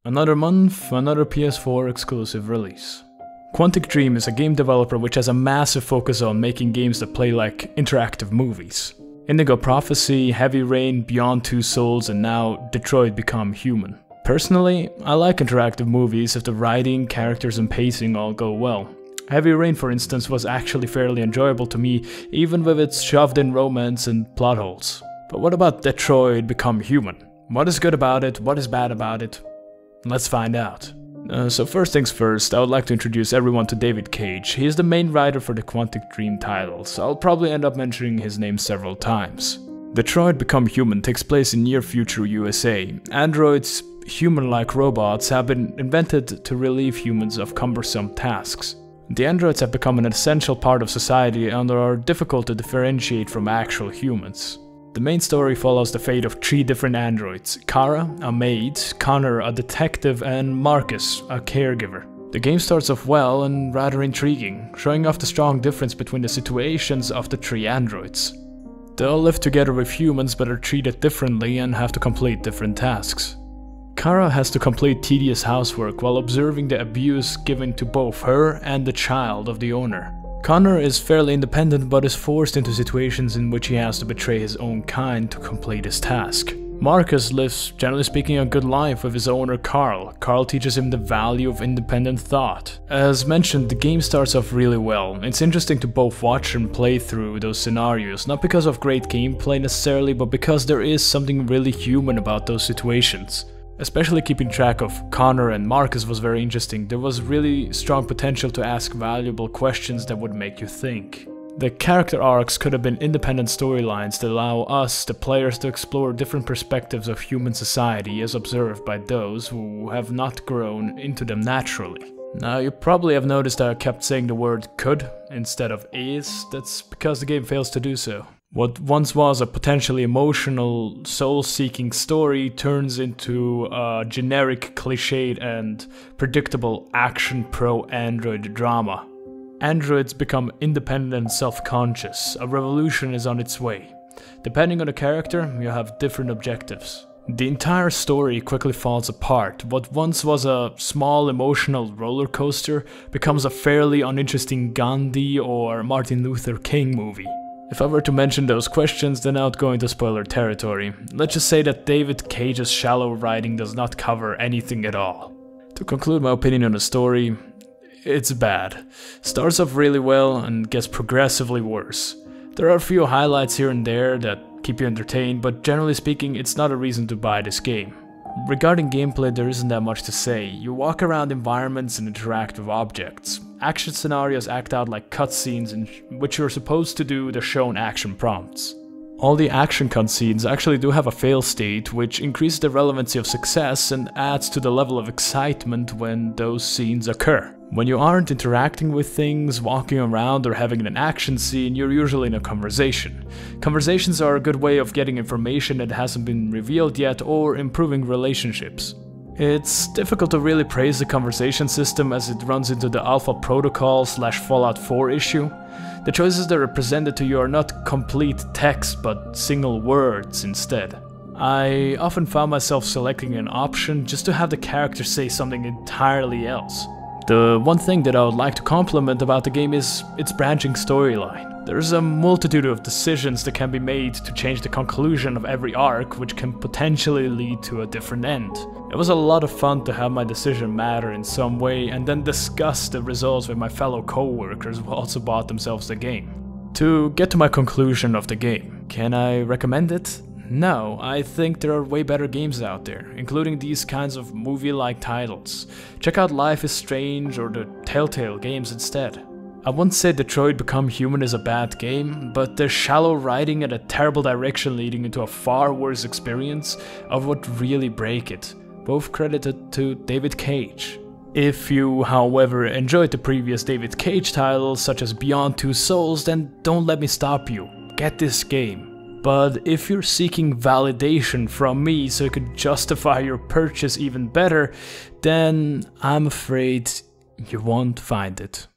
Another month, another PS4 exclusive release. Quantic Dream is a game developer which has a massive focus on making games that play like interactive movies. Indigo Prophecy, Heavy Rain, Beyond Two Souls, and now Detroit Become Human. Personally, I like interactive movies if the writing, characters and pacing all go well. Heavy Rain, for instance, was actually fairly enjoyable to me, even with its shoved-in romance and plot holes. But what about Detroit Become Human? What is good about it? What is bad about it? Let's find out. So first things first, I would like to introduce everyone to David Cage. He is the main writer for the Quantic Dream titles. I'll probably end up mentioning his name several times. Detroit Become Human takes place in near future USA. Androids, human-like robots, have been invented to relieve humans of cumbersome tasks. The androids have become an essential part of society and are difficult to differentiate from actual humans. The main story follows the fate of 3 different androids: Kara, a maid, Connor, a detective, and Marcus, a caregiver. The game starts off well and rather intriguing, showing off the strong difference between the situations of the 3 androids. They all live together with humans but are treated differently and have to complete different tasks. Kara has to complete tedious housework while observing the abuse given to both her and the child of the owner. Connor is fairly independent but is forced into situations in which he has to betray his own kind to complete his task. Marcus lives, generally speaking, a good life with his owner Carl. Carl teaches him the value of independent thought. As mentioned, the game starts off really well. It's interesting to both watch and play through those scenarios, not because of great gameplay necessarily, but because there is something really human about those situations. Especially keeping track of Connor and Marcus was very interesting. There was really strong potential to ask valuable questions that would make you think. The character arcs could have been independent storylines that allow us, the players, to explore different perspectives of human society as observed by those who have not grown into them naturally. Now, you probably have noticed that I kept saying the word could instead of is. That's because the game fails to do so. What once was a potentially emotional, soul-seeking story turns into a generic, cliched, and predictable action pro-android drama. Androids become independent and self-conscious. A revolution is on its way. Depending on the character, you have different objectives. The entire story quickly falls apart. What once was a small emotional roller coaster becomes a fairly uninteresting Gandhi or Martin Luther King movie. If I were to mention those questions, then I would go into spoiler territory. Let's just say that David Cage's shallow writing does not cover anything at all. To conclude my opinion on the story, it's bad. Starts off really well and gets progressively worse. There are a few highlights here and there that keep you entertained, but generally speaking, it's not a reason to buy this game. Regarding gameplay, there isn't that much to say. You walk around environments and interact with objects. Action scenarios act out like cutscenes in which you're supposed to do the shown action prompts. All the action cutscenes actually do have a fail state, which increases the relevancy of success and adds to the level of excitement when those scenes occur. When you aren't interacting with things, walking around or having an action scene, you're usually in a conversation. Conversations are a good way of getting information that hasn't been revealed yet or improving relationships. It's difficult to really praise the conversation system as it runs into the Alpha Protocol / Fallout 4 issue. The choices that are presented to you are not complete text but single words instead. I often found myself selecting an option just to have the character say something entirely else. The one thing that I would like to compliment about the game is its branching storyline. There's a multitude of decisions that can be made to change the conclusion of every arc, which can potentially lead to a different end. It was a lot of fun to have my decision matter in some way and then discuss the results with my fellow co-workers who also bought themselves the game. To get to my conclusion of the game, can I recommend it? No, I think there are way better games out there, including these kinds of movie-like titles. Check out Life is Strange or the Telltale games instead. I wouldn't say Detroit Become Human is a bad game, but the shallow writing and a terrible direction leading into a far worse experience are what really break it, both credited to David Cage. If you, however, enjoyed the previous David Cage titles such as Beyond Two Souls, then don't let me stop you. Get this game. But if you're seeking validation from me so you can justify your purchase even better, then I'm afraid you won't find it.